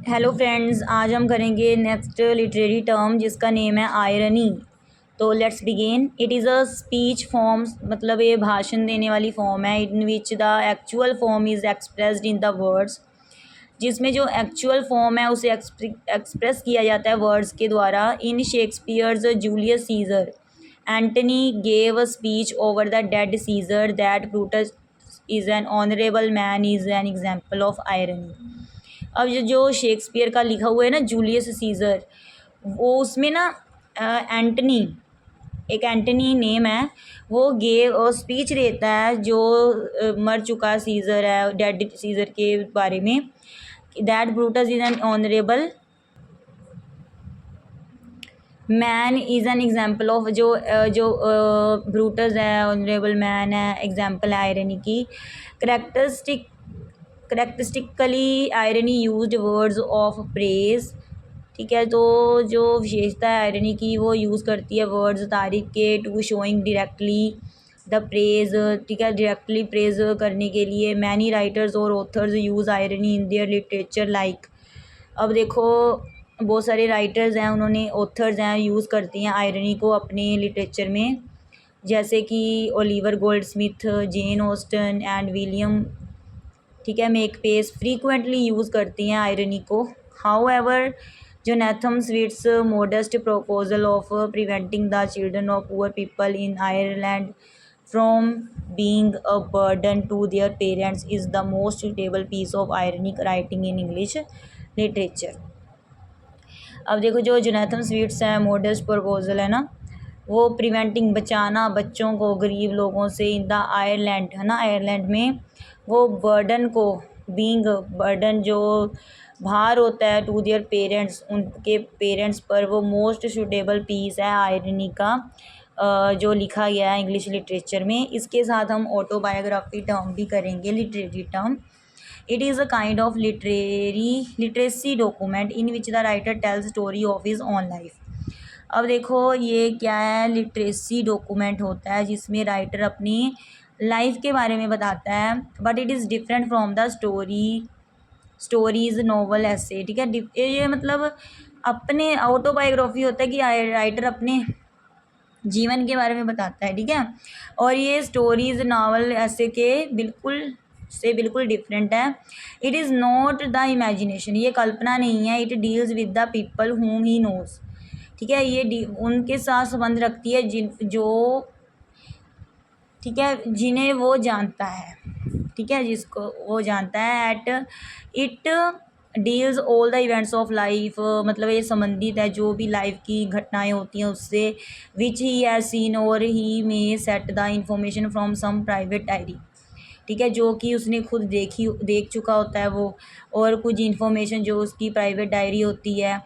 Hello friends, आज हम करेंगे नेक्स्ट लिटरेरी टर्म जिसका नेम है आयरनी। तो let's begin. It is a speech form, मतलब ये भाषण देने वाली फॉर्म है। In which the actual form is expressed in the words, जिसमें जो एक्चुअल फॉर्म है उसे एक्सप्रेस किया जाता है वर्ड्स के द्वारा। In Shakespeare's Julius Caesar, Antony gave a speech over the dead Caesar that Brutus is an honourable man is an example of irony. अब जो शेक्सपियर का लिखा हुआ है ना, जूलियस सीज़र, वो उसमें ना एंटनी, एक एंटनी नेम है, वो गेव और स्पीच देता है जो मर चुका सीज़र है, डेड सीज़र के बारे में। That Brutus is an honourable man is an example of, जो ब्रूटस है, ऑनरेबल मैन है, एग्जाम्पल है आयरनी की। करेक्टरिस्टिकली irony used words of praise. ठीक है, तो जो विशेषता है आयरनी की, वो यूज़ करती है वर्ड्स तारीफ के, to showing directly the praise. ठीक है, डायरेक्टली प्रेज करने के लिए। मैनी राइटर्स और authors use irony in their literature like. अब देखो, बहुत सारे राइटर्स हैं, उन्होंने ऑथर्स हैं, यूज़ करती हैं आयरनी को अपने लिटरेचर में, जैसे कि Oliver Goldsmith, Jane Austen and William. ठीक है, मेकपेस फ्रीक्वेंटली यूज़ करती हैं आयरनी को। However, Jonathan Swift's modest proposal of preventing the children of poor people in Ireland from being a burden to their parents is the most suitable piece of ironic writing in English literature. अब देखो, जो Jonathan Swift's है, modest proposal है ना, वो preventing, बचाना बच्चों को गरीब लोगों से, इन द आयरलैंड है ना, आयरलैंड में, वो बर्डन को, बीइंग बर्डन, जो भार होता है, टू देयर पेरेंट्स, उनके पेरेंट्स पर, वो मोस्ट सूटेबल पीस है आयरनी का जो लिखा गया है इंग्लिश लिटरेचर में। इसके साथ हम ऑटोबायोग्राफी टर्म भी करेंगे, literary term. It is a kind of literacy document in which the writer tells story of his own life. अब देखो, ये क्या है, लिटरेसी डॉक्यूमेंट होता है जिसमें राइटर अपनी लाइफ के बारे में बताता है, but it is different from the stories novel ऐसे। ठीक है, ये मतलब अपने ऑटोबायोग्राफी होता है कि राइटर अपने जीवन के बारे में बताता है। ठीक है, और ये स्टोरीज नावल ऐसे के बिल्कुल डिफरेंट है। It is not the imagination, ये कल्पना नहीं है। It deals with the people whom he knows. ठीक है, ये उनके साथ संबंध रखती है ठीक है, जिन्हें वो जानता है। ठीक है, जिसको वो जानता है। It deals all the events of life, मतलब ये संबंधित है जो भी लाइफ की घटनाएं होती हैं उससे। विच ही हैज़ सीन और he may set the information from some private diary. ठीक है, जो कि उसने खुद देख चुका होता है वो, और कुछ इन्फॉर्मेशन जो उसकी प्राइवेट डायरी होती है।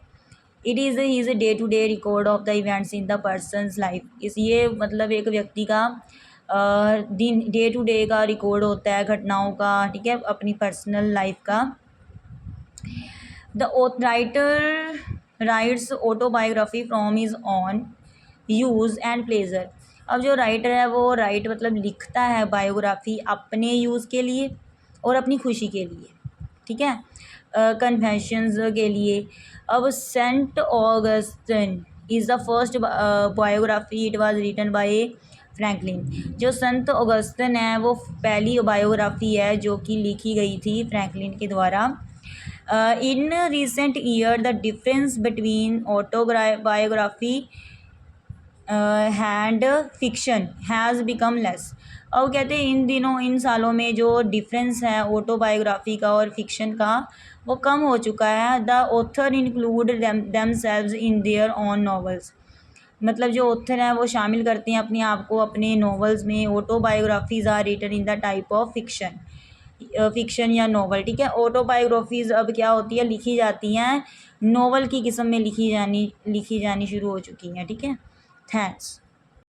It is day to day record of the events in the person's life. ये मतलब एक व्यक्ति का दिन, डे टू डे का रिकॉर्ड होता है घटनाओं का। ठीक है, अपनी पर्सनल लाइफ का। The writer writes autobiography from his own use and pleasure. अब जो राइटर है वो मतलब लिखता है बायोग्राफी अपने यूज़ के लिए और अपनी खुशी के लिए। ठीक है, कन्वेंशंस के लिए। अब Saint Augustine is the first biography, it was written by Franklin. जो संत ऑगस्टिन है वो पहली बायोग्राफी है जो कि लिखी गई थी फ्रैंकलिन के द्वारा। In recent year the difference between autobiography and fiction has become less. अब कहते हैं इन दिनों, इन सालों में जो डिफरेंस है ऑटोबायोग्राफी का और फिक्शन का, वो कम हो चुका है। The author include themselves in their on novels. मतलब जो ऑथर हैं वो शामिल करते हैं अपने आप को अपने नॉवेल्स में। Autobiographies are written in the type of fiction या नॉवल। ठीक है, ऑटोबायोग्राफीज अब क्या होती है, लिखी जाती हैं, नॉवल की किस्म में लिखी जानी शुरू हो चुकी हैं। ठीक है, थैंक्स।